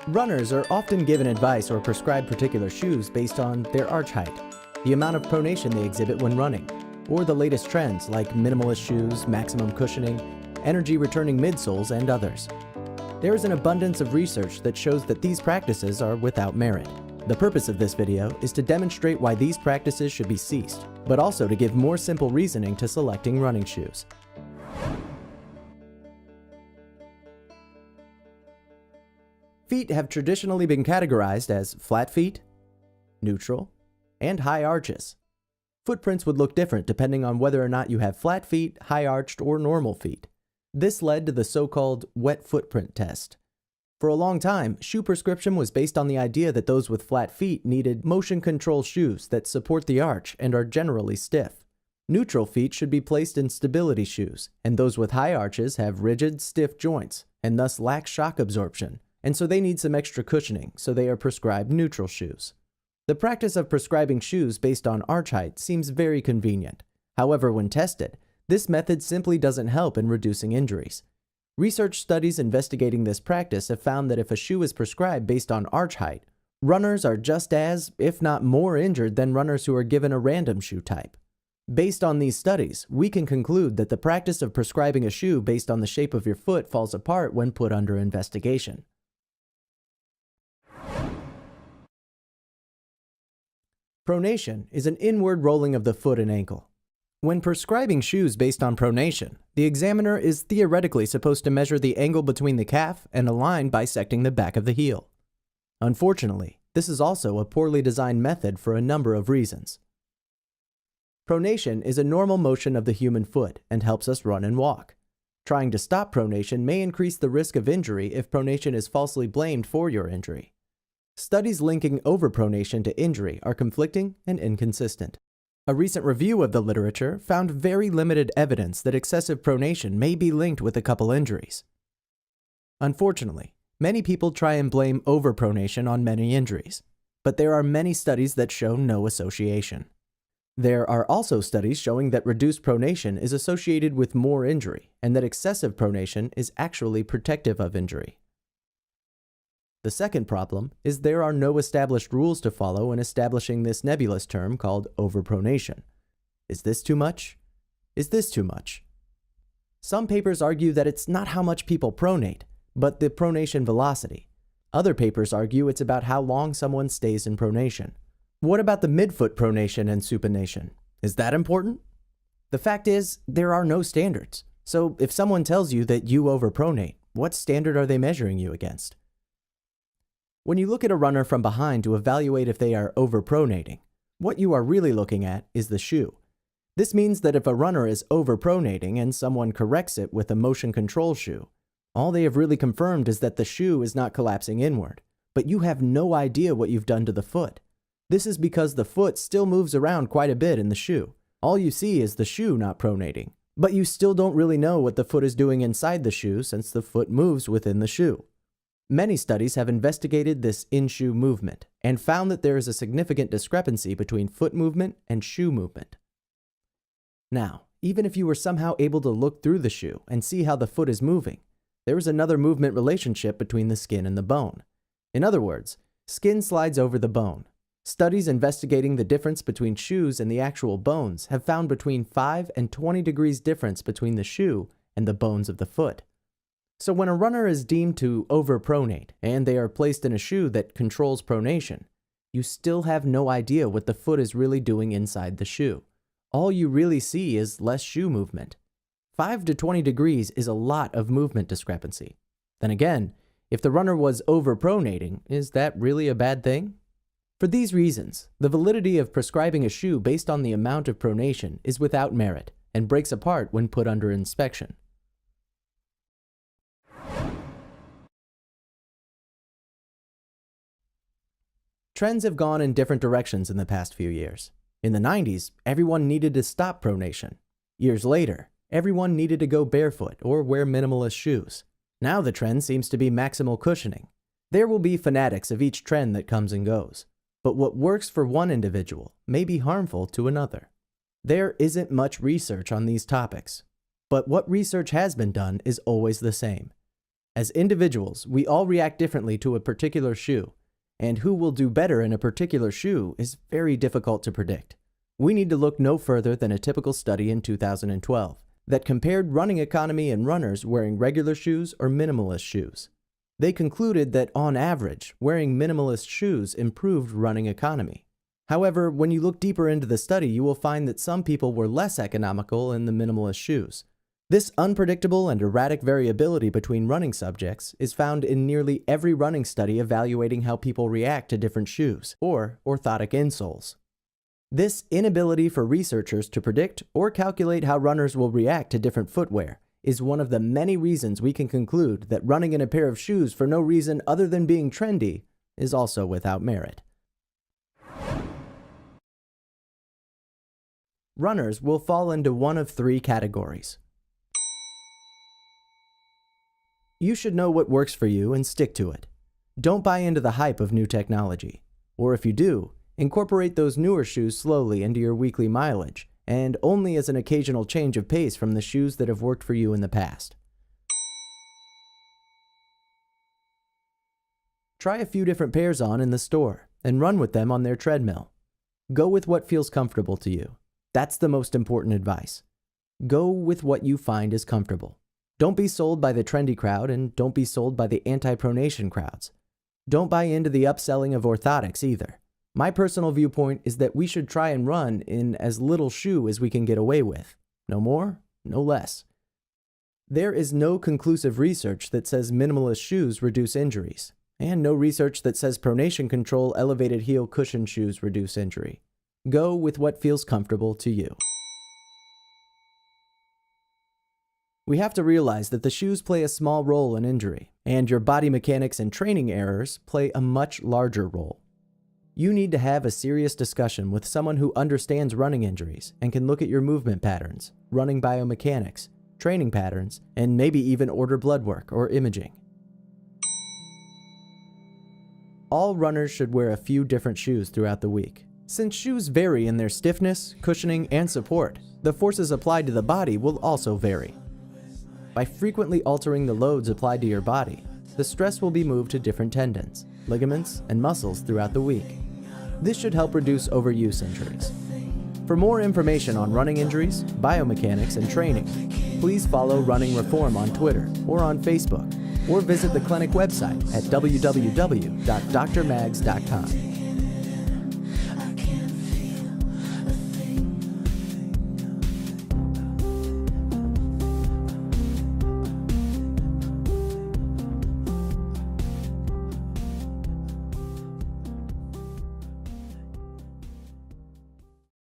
Runners are often given advice or prescribed particular shoes based on their arch height, the amount of pronation they exhibit when running, or the latest trends like minimalist shoes, maximum cushioning, energy-returning midsoles, and others. There is an abundance of research that shows that these practices are without merit. The purpose of this video is to demonstrate why these practices should be ceased, but also to give more simple reasoning to selecting running shoes. Feet have traditionally been categorized as flat feet, neutral, and high arches. Footprints would look different depending on whether or not you have flat feet, high arched, or normal feet. This led to the so-called wet footprint test. For a long time, shoe prescription was based on the idea that those with flat feet needed motion control shoes that support the arch and are generally stiff. Neutral feet should be placed in stability shoes, and those with high arches have rigid, stiff joints and thus lack shock absorption, and so they need some extra cushioning, so they are prescribed neutral shoes. The practice of prescribing shoes based on arch height seems very convenient. However, when tested, this method simply doesn't help in reducing injuries. Research studies investigating this practice have found that if a shoe is prescribed based on arch height, runners are just as, if not more, injured than runners who are given a random shoe type. Based on these studies, we can conclude that the practice of prescribing a shoe based on the shape of your foot falls apart when put under investigation. Pronation is an inward rolling of the foot and ankle. When prescribing shoes based on pronation, the examiner is theoretically supposed to measure the angle between the calf and a line bisecting the back of the heel. Unfortunately, this is also a poorly designed method for a number of reasons. Pronation is a normal motion of the human foot and helps us run and walk. Trying to stop pronation may increase the risk of injury if pronation is falsely blamed for your injury. Studies linking overpronation to injury are conflicting and inconsistent. A recent review of the literature found very limited evidence that excessive pronation may be linked with a couple injuries. Unfortunately, many people try and blame overpronation on many injuries, but there are many studies that show no association. There are also studies showing that reduced pronation is associated with more injury and that excessive pronation is actually protective of injury. The second problem is there are no established rules to follow in establishing this nebulous term called overpronation. Is this too much? Is this too much? Some papers argue that it's not how much people pronate, but the pronation velocity. Other papers argue it's about how long someone stays in pronation. What about the midfoot pronation and supination? Is that important? The fact is, there are no standards. So if someone tells you that you overpronate, what standard are they measuring you against? When you look at a runner from behind to evaluate if they are overpronating, what you are really looking at is the shoe. This means that if a runner is overpronating and someone corrects it with a motion control shoe, all they have really confirmed is that the shoe is not collapsing inward, but you have no idea what you've done to the foot. This is because the foot still moves around quite a bit in the shoe. All you see is the shoe not pronating, but you still don't really know what the foot is doing inside the shoe since the foot moves within the shoe. Many studies have investigated this in-shoe movement and found that there is a significant discrepancy between foot movement and shoe movement. Now, even if you were somehow able to look through the shoe and see how the foot is moving, there is another movement relationship between the skin and the bone. In other words, skin slides over the bone. Studies investigating the difference between shoes and the actual bones have found between 5 and 20 degrees difference between the shoe and the bones of the foot. So when a runner is deemed to overpronate and they are placed in a shoe that controls pronation, you still have no idea what the foot is really doing inside the shoe. All you really see is less shoe movement. 5 to 20 degrees is a lot of movement discrepancy. Then again, if the runner was overpronating, is that really a bad thing? For these reasons, the validity of prescribing a shoe based on the amount of pronation is without merit and breaks apart when put under inspection. Trends have gone in different directions in the past few years. In the 90s, everyone needed to stop pronation. Years later, everyone needed to go barefoot or wear minimalist shoes. Now the trend seems to be maximal cushioning. There will be fanatics of each trend that comes and goes, but what works for one individual may be harmful to another. There isn't much research on these topics, but what research has been done is always the same. As individuals, we all react differently to a particular shoe, and who will do better in a particular shoe is very difficult to predict. We need to look no further than a typical study in 2012 that compared running economy and runners wearing regular shoes or minimalist shoes. They concluded that, on average, wearing minimalist shoes improved running economy. However, when you look deeper into the study, you will find that some people were less economical in the minimalist shoes. This unpredictable and erratic variability between running subjects is found in nearly every running study evaluating how people react to different shoes, or orthotic insoles. This inability for researchers to predict or calculate how runners will react to different footwear is one of the many reasons we can conclude that running in a pair of shoes for no reason other than being trendy is also without merit. Runners will fall into one of three categories. You should know what works for you and stick to it. Don't buy into the hype of new technology. Or if you do, incorporate those newer shoes slowly into your weekly mileage, and only as an occasional change of pace from the shoes that have worked for you in the past. Try a few different pairs on in the store, and run with them on their treadmill. Go with what feels comfortable to you. That's the most important advice. Go with what you find is comfortable. Don't be sold by the trendy crowd, and don't be sold by the anti-pronation crowds. Don't buy into the upselling of orthotics either. My personal viewpoint is that we should try and run in as little shoe as we can get away with. No more, no less. There is no conclusive research that says minimalist shoes reduce injuries, and no research that says pronation control elevated heel cushion shoes reduce injury. Go with what feels comfortable to you. We have to realize that the shoes play a small role in injury, and your body mechanics and training errors play a much larger role. You need to have a serious discussion with someone who understands running injuries and can look at your movement patterns, running biomechanics, training patterns, and maybe even order blood work or imaging. All runners should wear a few different shoes throughout the week. Since shoes vary in their stiffness, cushioning, and support, the forces applied to the body will also vary. By frequently altering the loads applied to your body, the stress will be moved to different tendons, ligaments, and muscles throughout the week. This should help reduce overuse injuries. For more information on running injuries, biomechanics, and training, please follow Running Reform on Twitter or on Facebook, or visit the clinic website at www.drmags.com.